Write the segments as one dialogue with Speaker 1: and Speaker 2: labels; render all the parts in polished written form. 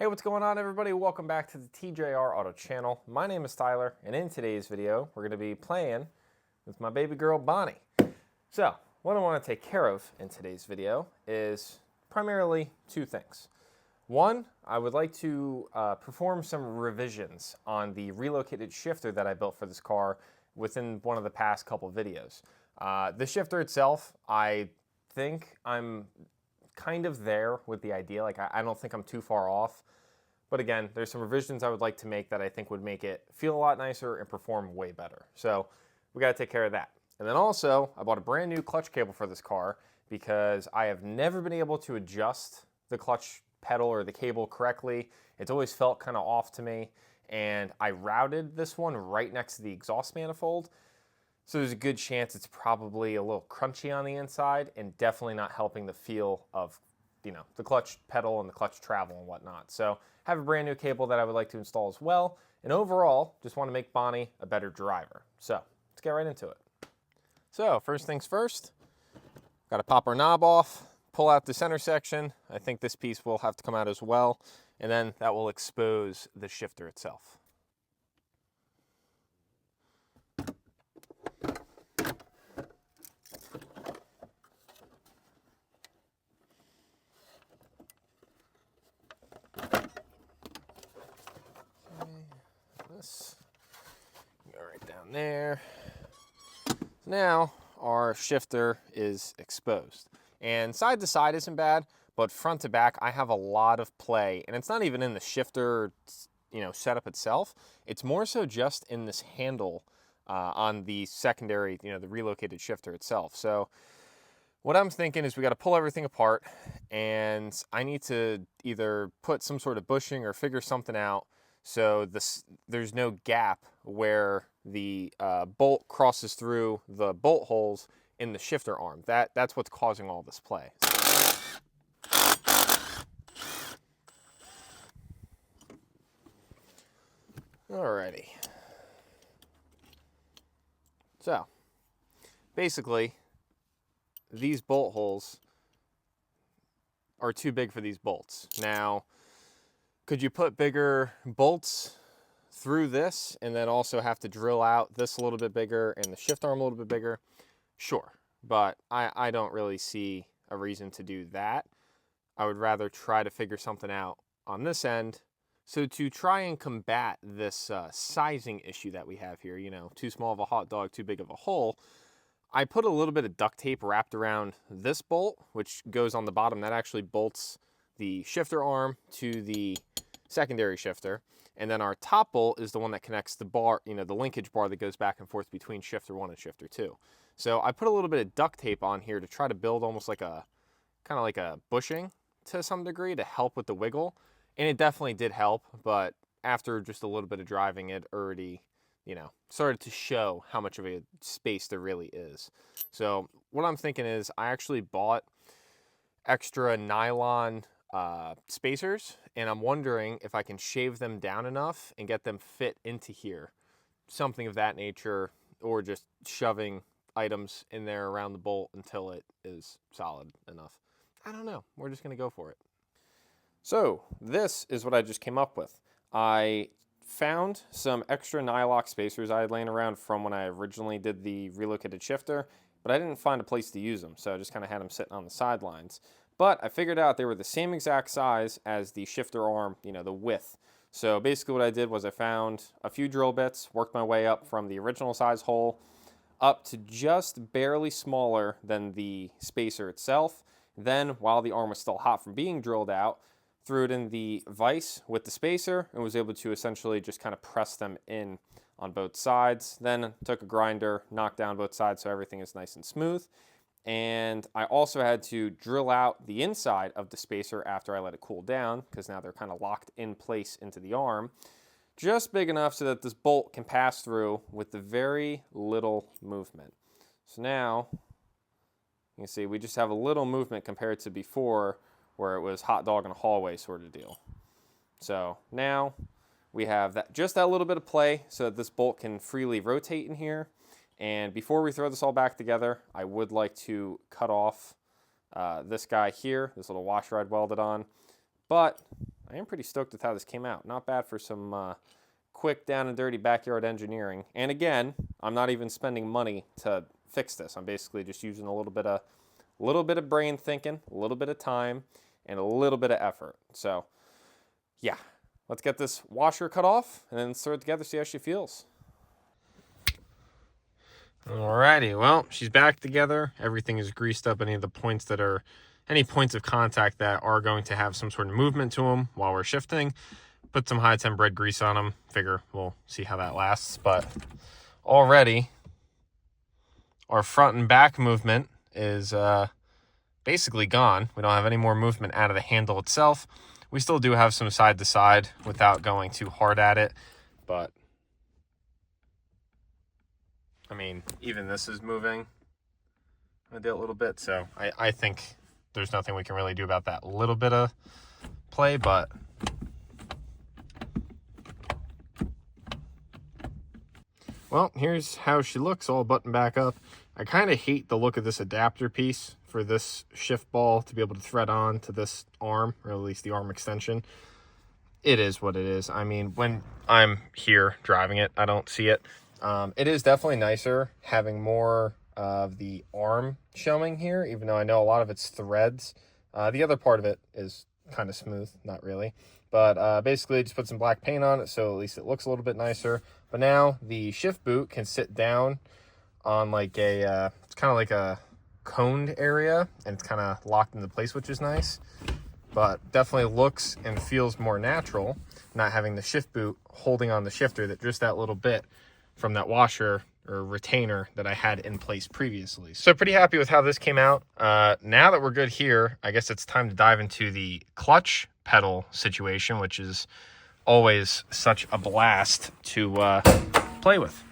Speaker 1: Hey, what's going on, everybody? Welcome back to the TJR Auto channel. My name is Tyler, and in today's video, we're going to be playing with my baby girl, Bonnie. So, what I want to take care of in today's video is primarily two things. One, I would like to perform some revisions on the relocated shifter that I built for this car within one of the past couple videos. The shifter itself, I think I'm kind of there with the idea. Like, I don't think I'm too far off. But again, there's some revisions I would like to make that I think would make it feel a lot nicer and perform way better. So we got to take care of that. And then also, I bought a brand new clutch cable for this car because I have never been able to adjust the clutch pedal or the cable correctly. It's always felt kind of off to me. And I routed this one right next to the exhaust manifold. So there's a good chance it's probably a little crunchy on the inside and definitely not helping the feel of, the clutch pedal and the clutch travel and whatnot. So I have a brand new cable that I would like to install as well. And overall, just want to make Bonnie a better driver. So let's get right into it. So first things first, got to pop our knob off, pull out the center section. I think this piece will have to come out as well. And then that will expose the shifter itself. Go right down there. Now our shifter is exposed, and side to side isn't bad, but front to back I have a lot of play, and it's not even in the shifter setup itself. It's more so just in this handle on the secondary, the relocated shifter itself. So what I'm thinking is we got to pull everything apart, and I need to either put some sort of bushing or figure something out so there's no gap where the bolt crosses through the bolt holes in the shifter arm. That's what's causing all this play. Alrighty. So basically, these bolt holes are too big for these bolts. Now, could you put bigger bolts through this and then also have to drill out this a little bit bigger and the shift arm a little bit bigger? Sure, but I don't really see a reason to do that. I would rather try to figure something out on this end. So to try and combat this sizing issue that we have here, too small of a hot dog, too big of a hole, I put a little bit of duct tape wrapped around this bolt, which goes on the bottom. That actually bolts the shifter arm to the secondary shifter. And then our top bolt is the one that connects the bar, the linkage bar that goes back and forth between shifter 1 and shifter 2. So I put a little bit of duct tape on here to try to build almost like a, kind of like a bushing to some degree to help with the wiggle. And it definitely did help, but after just a little bit of driving, it already, started to show how much of a space there really is. So what I'm thinking is I actually bought extra nylon spacers, and I'm wondering if I can shave them down enough and get them fit into here. Something of that nature, or just shoving items in there around the bolt until it is solid enough. I don't know. We're just going to go for it. So this is what I just came up with. I found some extra nylock spacers I had laying around from when I originally did the relocated shifter, but I didn't find a place to use them, so I just kind of had them sitting on the sidelines. But I figured out they were the same exact size as the shifter arm, the width. So basically what I did was I found a few drill bits, worked my way up from the original size hole up to just barely smaller than the spacer itself. Then, while the arm was still hot from being drilled out, threw it in the vise with the spacer and was able to essentially just kind of press them in on both sides. Then took a grinder, knocked down both sides so everything is nice and smooth. And I also had to drill out the inside of the spacer after I let it cool down, because now they're kind of locked in place into the arm, just big enough so that this bolt can pass through with the very little movement. So now you can see we just have a little movement compared to before, where it was hot dog in a hallway sort of deal. So now we have just that little bit of play so that this bolt can freely rotate in here. And before we throw this all back together, I would like to cut off this guy here, this little washer I'd welded on. But I am pretty stoked with how this came out. Not bad for some quick down and dirty backyard engineering. And again, I'm not even spending money to fix this. I'm basically just using a little bit of brain thinking, a little bit of time, and a little bit of effort. So yeah, let's get this washer cut off and then throw it together, see how she feels. Alrighty, well, she's back together. Everything is greased up. Any points of contact that are going to have some sort of movement to them while we're shifting. Put some high temp bread grease on them. Figure we'll see how that lasts. But already, our front and back movement is basically gone. We don't have any more movement out of the handle itself. We still do have some side to side without going too hard at it, but I mean, even this is moving a little bit, so I think there's nothing we can really do about that little bit of play, but well, here's how she looks all buttoned back up. I kind of hate the look of this adapter piece for this shift ball to be able to thread on to this arm, or at least the arm extension. It is what it is. I mean, when I'm here driving it, I don't see it. It is definitely nicer having more of the arm showing here, even though I know a lot of it's threads. The other part of it is kind of smooth, not really. But basically just put some black paint on it so at least it looks a little bit nicer. But now the shift boot can sit down on like a, it's kind of like a coned area, and it's kind of locked into place, which is nice. But definitely looks and feels more natural, not having the shift boot holding on the shifter that just that little bit from that washer or retainer that I had in place previously. So pretty happy with how this came out. Now that we're good here, I guess it's time to dive into the clutch pedal situation, which is always such a blast to play with.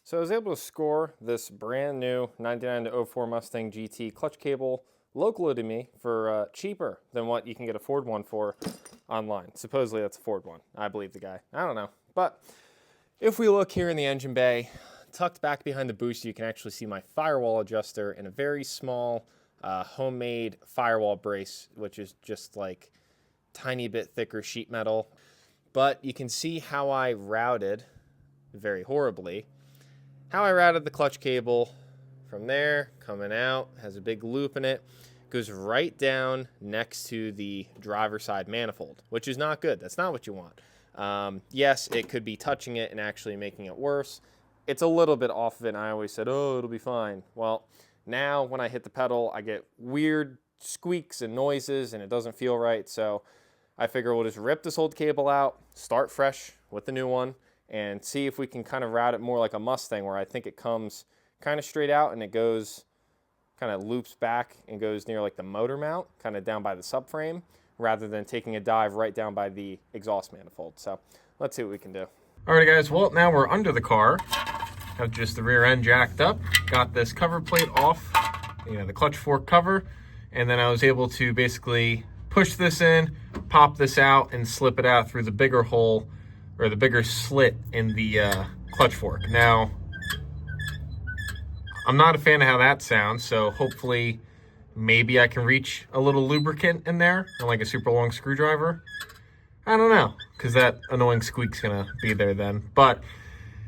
Speaker 1: So I was able to score this brand new 99 to 04 Mustang GT clutch cable locally to me for cheaper than what you can get a Ford one for online. Supposedly that's a Ford one. I believe the guy. I don't know. But if we look here in the engine bay, tucked back behind the booster, you can actually see my firewall adjuster and a very small homemade firewall brace, which is just like tiny bit thicker sheet metal. But you can see how I routed, very horribly, how I routed the clutch cable from there, coming out, has a big loop in it, goes right down next to the driver's side manifold, which is not good. That's not what you want. Yes, it could be touching it and actually making it worse. It's a little bit off of it, and I always said, oh, it'll be fine. Well, now when I hit the pedal, I get weird squeaks and noises, and it doesn't feel right, so I figure we'll just rip this old cable out, start fresh with the new one, and see if we can kind of route it more like a Mustang, where I think it comes kind of straight out and it goes, kind of loops back and goes near like the motor mount, kind of down by the subframe, rather than taking a dive right down by the exhaust manifold. So let's see what we can do. Alright guys, well now we're under the car. Have just the rear end jacked up. Got this cover plate off, the clutch fork cover, and then I was able to basically push this in, pop this out, and slip it out through the bigger hole, or the bigger slit in the clutch fork. Now, I'm not a fan of how that sounds, so hopefully maybe I can reach a little lubricant in there, or like a super long screwdriver. I don't know, because that annoying squeak's gonna be there then. But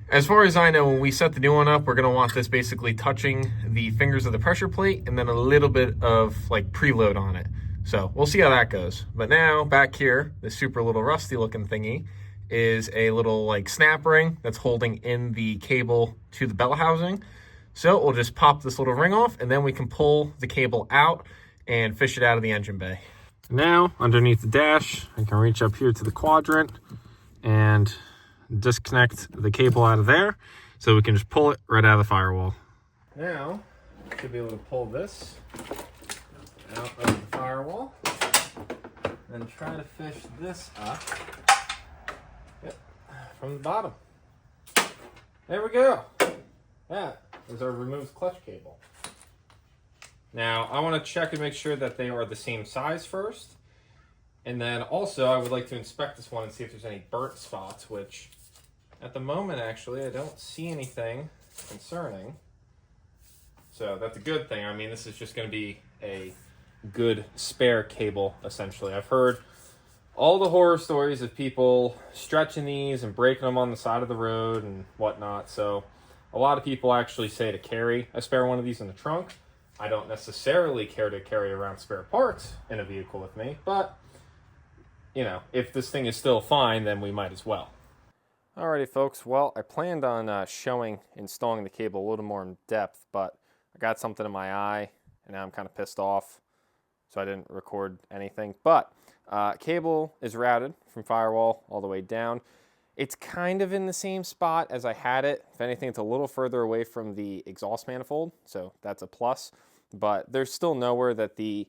Speaker 1: as far as I know, when we set the new one up, we're gonna want this basically touching the fingers of the pressure plate and then a little bit of like preload on it. So we'll see how that goes. But now back here, this super little rusty looking thingy is a little like snap ring that's holding in the cable to the bell housing. So we'll just pop this little ring off, and then we can pull the cable out and fish it out of the engine bay. Now, underneath the dash, I can reach up here to the quadrant and disconnect the cable out of there, so we can just pull it right out of the firewall. Now, I should be able to pull this out of the firewall and try to fish this up from the bottom. There we go. That is our removed clutch cable. Now, I want to check and make sure that they are the same size first. And then also, I would like to inspect this one and see if there's any burnt spots, which at the moment, actually, I don't see anything concerning. So that's a good thing. I mean, this is just going to be a good spare cable, essentially. I've heard all the horror stories of people stretching these and breaking them on the side of the road and whatnot. So a lot of people actually say to carry a spare one of these in the trunk. I don't necessarily care to carry around spare parts in a vehicle with me, but you know, if this thing is still fine, then we might as well. Alrighty folks, well, I planned on installing the cable a little more in depth, but I got something in my eye and now I'm kind of pissed off, so I didn't record anything. But cable is routed from firewall all the way down. It's kind of in the same spot as I had it. If anything, it's a little further away from the exhaust manifold, so that's a plus. But there's still nowhere that the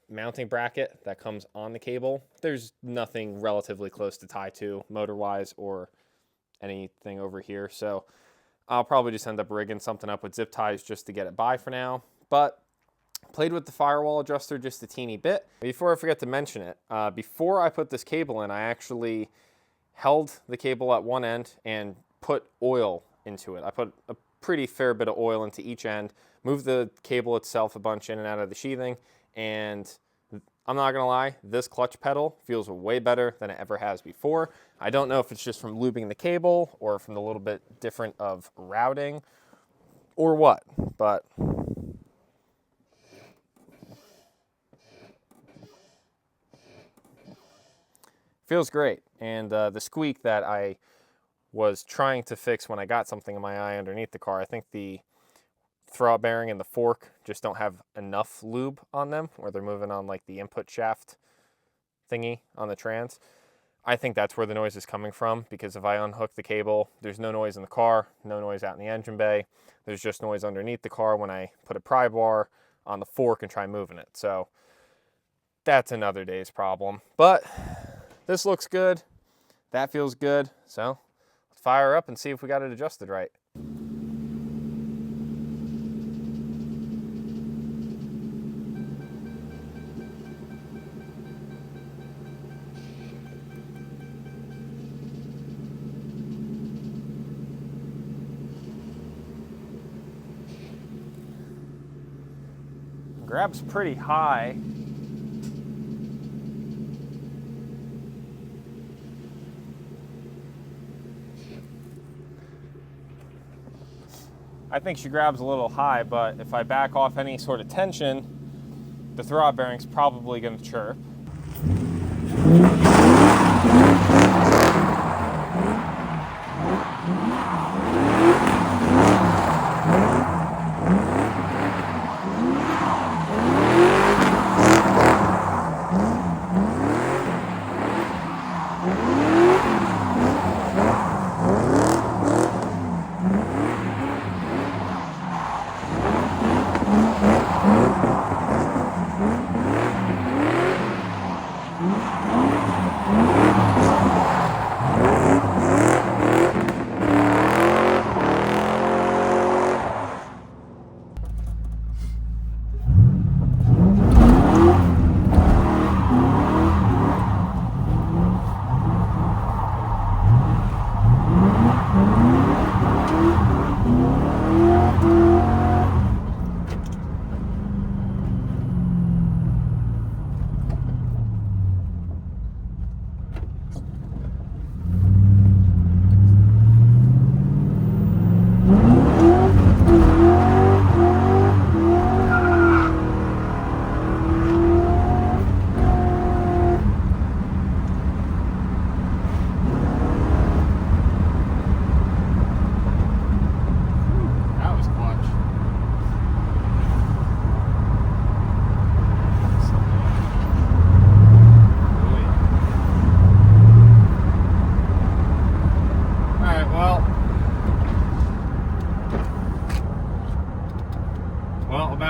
Speaker 1: mounting bracket that comes on the cable, there's nothing relatively close to tie to motor-wise or anything over here. So I'll probably just end up rigging something up with zip ties just to get it by for now. But played with the firewall adjuster just a teeny bit. Before I forget to mention it, before I put this cable in, I actually held the cable at one end and put oil into it. I put a pretty fair bit of oil into each end, moved the cable itself a bunch in and out of the sheathing, and I'm not gonna lie, this clutch pedal feels way better than it ever has before. I don't know if it's just from lubing the cable or from the little bit different of routing or what, but feels great. And the squeak that I was trying to fix when I got something in my eye underneath the car, I think the throwout bearing and the fork just don't have enough lube on them, where they're moving on like the input shaft thingy on the trans. I think that's where the noise is coming from, because if I unhook the cable, there's no noise in the car, no noise out in the engine bay. There's just noise underneath the car when I put a pry bar on the fork and try moving it. So that's another day's problem. But this looks good. That feels good. So let's fire up and see if we got it adjusted right. Grab's pretty high. I think she grabs a little high, but if I back off any sort of tension, the throwout bearing's probably going to chirp.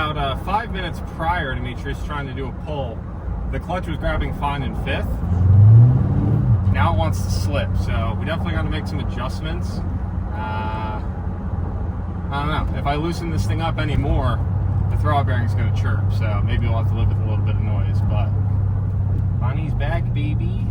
Speaker 1: About 5 minutes prior to me just trying to do a pull, the clutch was grabbing fine in fifth. Now it wants to slip, so we definitely got to make some adjustments. I don't know. If I loosen this thing up anymore, the throwout bearing is going to chirp, so maybe we'll have to live with a little bit of noise, but Bonnie's back, baby.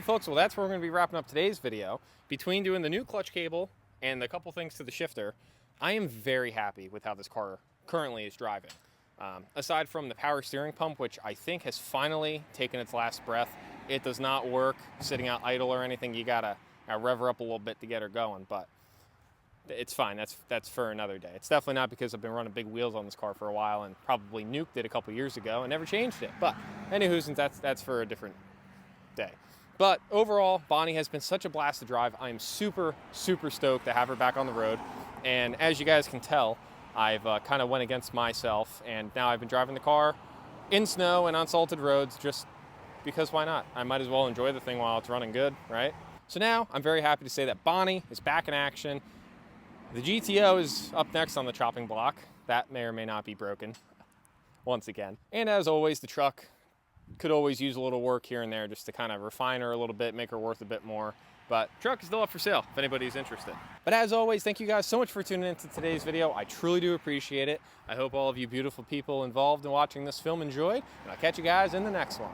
Speaker 1: Alrighty folks, well that's where we're going to be wrapping up today's video. Between doing the new clutch cable and the couple things to the shifter, I am very happy with how this car currently is driving. Aside from the power steering pump, which I think has finally taken its last breath, it does not work sitting out idle or anything. You gotta rev her up a little bit to get her going, but it's fine. That's for another day. It's definitely not because I've been running big wheels on this car for a while and probably nuked it a couple years ago and never changed it. But anywho, that's for a different day. But overall, Bonnie has been such a blast to drive. I am super, super stoked to have her back on the road. And as you guys can tell, I've kind of went against myself, and now I've been driving the car in snow and on salted roads just because why not? I might as well enjoy the thing while it's running good, right? So now I'm very happy to say that Bonnie is back in action. The GTO is up next on the chopping block. That may or may not be broken once again. And as always, the truck could always use a little work here and there just to kind of refine her a little bit, make her worth a bit more. But truck is still up for sale if anybody's interested. But as always, thank you guys so much for tuning into today's video. I truly do appreciate it. I hope all of you beautiful people involved in watching this film enjoyed, and I'll catch you guys in the next one.